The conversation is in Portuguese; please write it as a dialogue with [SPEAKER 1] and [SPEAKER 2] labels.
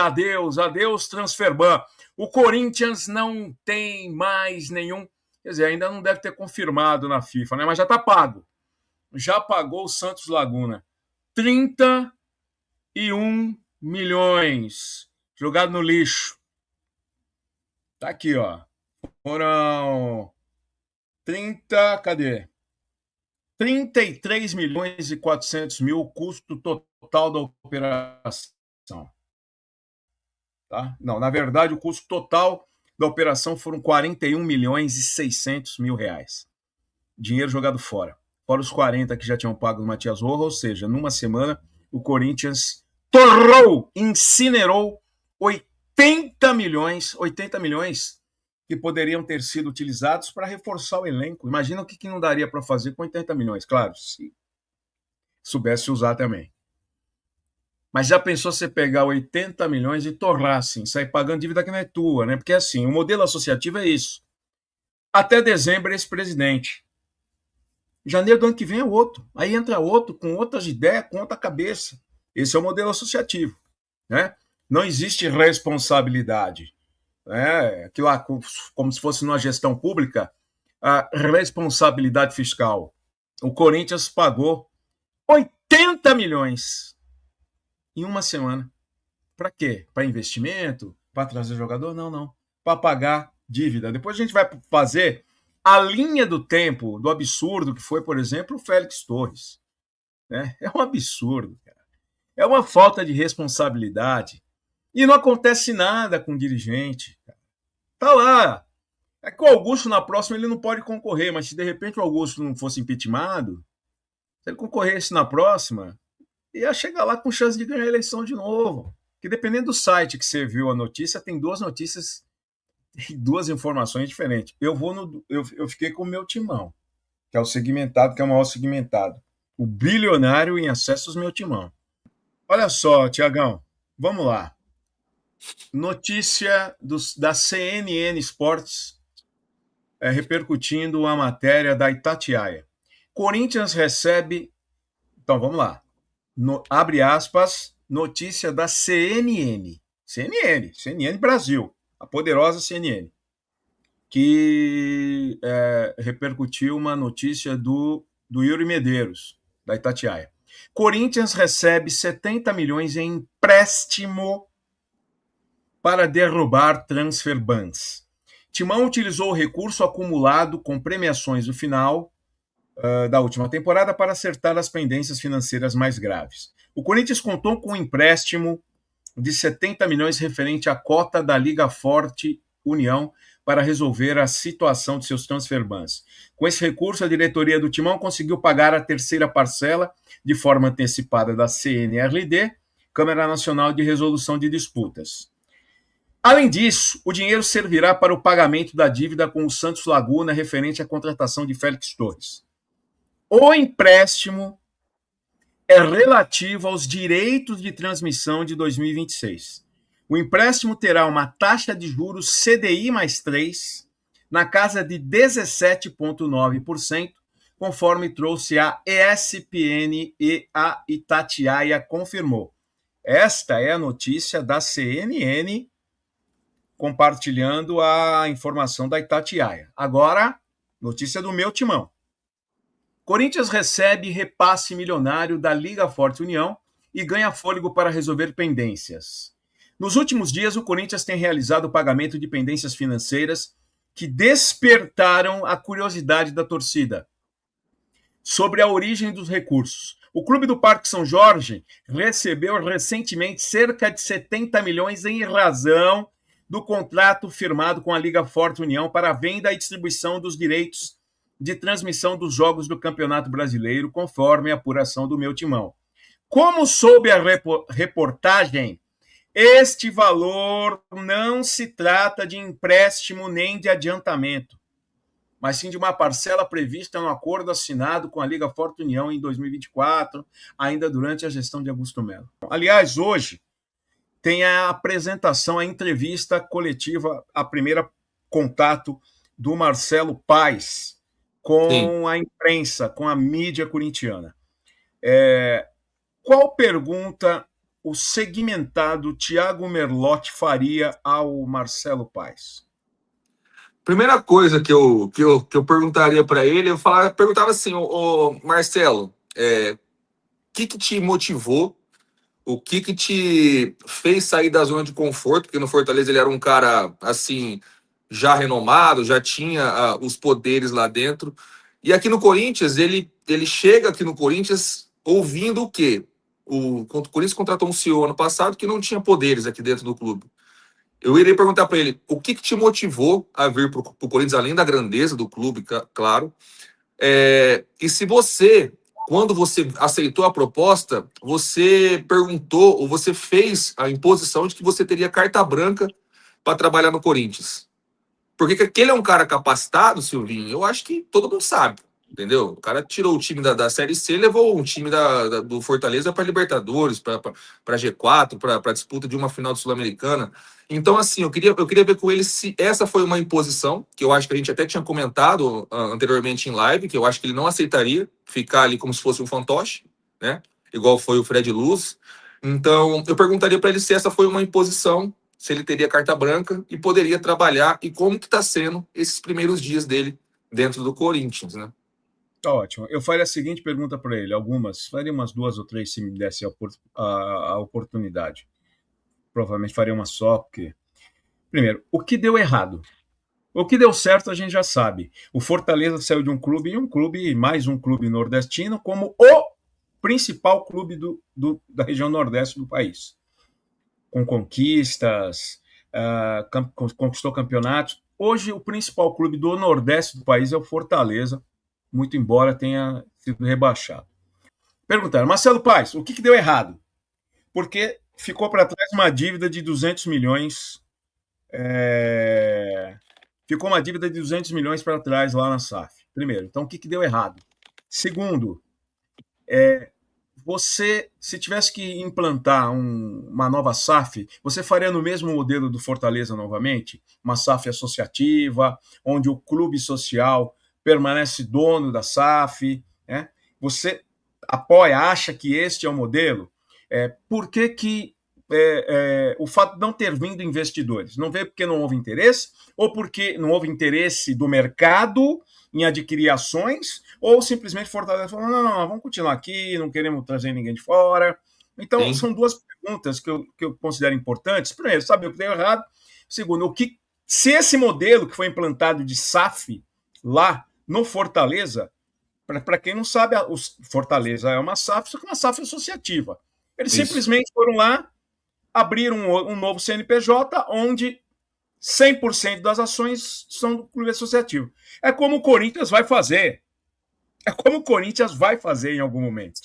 [SPEAKER 1] adeus, adeus Transferban. O Corinthians não tem mais nenhum, quer dizer, ainda não deve ter confirmado na FIFA, né? Mas já está pago. Já pagou o Santos Laguna 31 milhões jogado no lixo. Tá aqui, ó. Foram 30, cadê? 33 milhões e 400 mil o custo total da operação. Tá? Não, na verdade, o custo total da operação foram 41 milhões e 600 mil reais. Dinheiro jogado fora. Fora os 40 que já tinham pago o Matias Rojas, ou seja, numa semana, o Corinthians torrou, incinerou 80 milhões que poderiam ter sido utilizados para reforçar o elenco. Imagina o que não daria para fazer com 80 milhões, claro, se soubesse usar também. Mas já pensou você pegar 80 milhões e torrar assim, sair pagando dívida que não é tua, né? Porque assim, o modelo associativo é isso. Até dezembro, esse presidente. Janeiro do ano que vem é outro. Aí entra outro com outras ideias, com outra cabeça. Esse é o modelo associativo, né? Não existe responsabilidade. Aquilo lá, como se fosse numa gestão pública, a responsabilidade fiscal. O Corinthians pagou 80 milhões em uma semana. Para quê? Para investimento? Para trazer jogador? Não. Para pagar dívida. Depois a gente vai fazer a linha do tempo do absurdo que foi, por exemplo, o Félix Torres. Né? É um absurdo, cara. É uma falta de responsabilidade. E não acontece nada com o dirigente. Tá lá. É que o Augusto, na próxima, ele não pode concorrer, mas se de repente o Augusto não fosse impeachmentado, se ele concorresse na próxima, ia chegar lá com chance de ganhar a eleição de novo. Porque dependendo do site que você viu a notícia, tem duas notícias e duas informações diferentes. Eu fiquei com o meu timão, que é o segmentado, que é o maior segmentado. O bilionário em acessos meu timão. Olha só, Tiagão, vamos lá. Notícia da CNN Sports repercutindo a matéria da Itatiaia. Corinthians recebe... Então, vamos lá. Abre aspas, notícia da CNN. CNN Brasil, a poderosa CNN, que repercutiu uma notícia do Yuri Medeiros, da Itatiaia. Corinthians recebe 70 milhões em empréstimo para derrubar transferbans. Timão utilizou o recurso acumulado com premiações no final da última temporada para acertar as pendências financeiras mais graves. O Corinthians contou com um empréstimo de 70 milhões referente à cota da Liga Forte União para resolver a situação de seus transferbans. Com esse recurso, a diretoria do Timão conseguiu pagar a terceira parcela de forma antecipada da CNRD, Câmara Nacional de Resolução de Disputas. Além disso, o dinheiro servirá para o pagamento da dívida com o Santos Laguna referente à contratação de Félix Torres. O empréstimo é relativo aos direitos de transmissão de 2026. O empréstimo terá uma taxa de juros CDI mais 3, na casa de 17,9%, conforme trouxe a ESPN e a Itatiaia confirmou. Esta é a notícia da CNN, compartilhando a informação da Itatiaia. Agora, notícia do meu timão. Corinthians recebe repasse milionário da Liga Forte União e ganha fôlego para resolver pendências. Nos últimos dias, o Corinthians tem realizado o pagamento de pendências financeiras que despertaram a curiosidade da torcida sobre a origem dos recursos. O Clube do Parque São Jorge recebeu recentemente cerca de 70 milhões em razão do contrato firmado com a Liga Forte União para a venda e distribuição dos direitos de transmissão dos jogos do Campeonato Brasileiro, conforme a apuração do meu timão. Como soube a reportagem, este valor não se trata de empréstimo nem de adiantamento, mas sim de uma parcela prevista no acordo assinado com a Liga Forte União em 2024, ainda durante a gestão de Augusto Melo. Aliás, hoje tem a apresentação, a entrevista coletiva, a primeira contato do Marcelo Paes com a imprensa, com a mídia corintiana. Qual pergunta o segmentado Thiago Merlotti faria ao Marcelo Paes?
[SPEAKER 2] Primeira coisa que eu perguntaria para ele, perguntava assim, ô Marcelo, que te motivou, o que te fez sair da zona de conforto, porque no Fortaleza ele era um cara, assim, já renomado, já tinha os poderes lá dentro, e aqui no Corinthians, ele chega aqui no Corinthians ouvindo o quê? O Corinthians contratou um CEO ano passado que não tinha poderes aqui dentro do clube. Eu iria perguntar para ele o que te motivou a vir para o Corinthians, além da grandeza do clube, claro. E se você, quando você aceitou a proposta, você perguntou ou você fez a imposição de que você teria carta branca para trabalhar no Corinthians. Porque que aquele é um cara capacitado, Silvinho, eu acho que todo mundo sabe. Entendeu? O cara tirou o time da Série C, levou um time do Fortaleza para Libertadores, para G4, para disputa de uma final de Sul-Americana. Então, assim, eu queria ver com ele se essa foi uma imposição, que eu acho que a gente até tinha comentado anteriormente em live, que eu acho que ele não aceitaria ficar ali como se fosse um fantoche, né? Igual foi o Fred Luz. Então, eu perguntaria para ele se essa foi uma imposição, se ele teria carta branca e poderia trabalhar e como que está sendo esses primeiros dias dele dentro do Corinthians, né?
[SPEAKER 1] Tá ótimo. Eu faria a seguinte pergunta para ele, faria umas 2 ou 3 se me desse a oportunidade. Provavelmente faria uma só, porque... Primeiro, o que deu errado? O que deu certo a gente já sabe. O Fortaleza saiu de um clube, mais um clube nordestino, como o principal clube da região nordeste do país. Com conquistas, conquistou campeonatos. Hoje, o principal clube do nordeste do país é o Fortaleza, muito embora tenha sido rebaixado. Perguntaram, Marcelo Paes, o que deu errado? Porque ficou para trás uma dívida de 200 milhões. Ficou uma dívida de 200 milhões para trás lá na SAF. Primeiro, então o que deu errado? Segundo, você, se tivesse que implantar uma nova SAF, você faria no mesmo modelo do Fortaleza novamente? Uma SAF associativa, onde o clube social permanece dono da SAF, né? Você apoia, acha que este é o modelo? Por que o fato de não ter vindo investidores? Não veio porque não houve interesse, ou porque não houve interesse do mercado em adquirir ações, ou simplesmente Fortaleza falou, não, vamos continuar aqui, não queremos trazer ninguém de fora. Então,
[SPEAKER 2] Sim.
[SPEAKER 1] são duas perguntas que eu considero importantes. Primeiro, saber o que deu errado. Segundo, se esse modelo que foi implantado de SAF lá no Fortaleza, para quem não sabe, o Fortaleza é uma SAF, só que uma SAF associativa. Eles
[SPEAKER 2] Isso.
[SPEAKER 1] simplesmente foram lá, abriram um novo CNPJ, onde 100% das ações são do clube associativo. É como o Corinthians vai fazer. É como o Corinthians vai fazer em algum momento.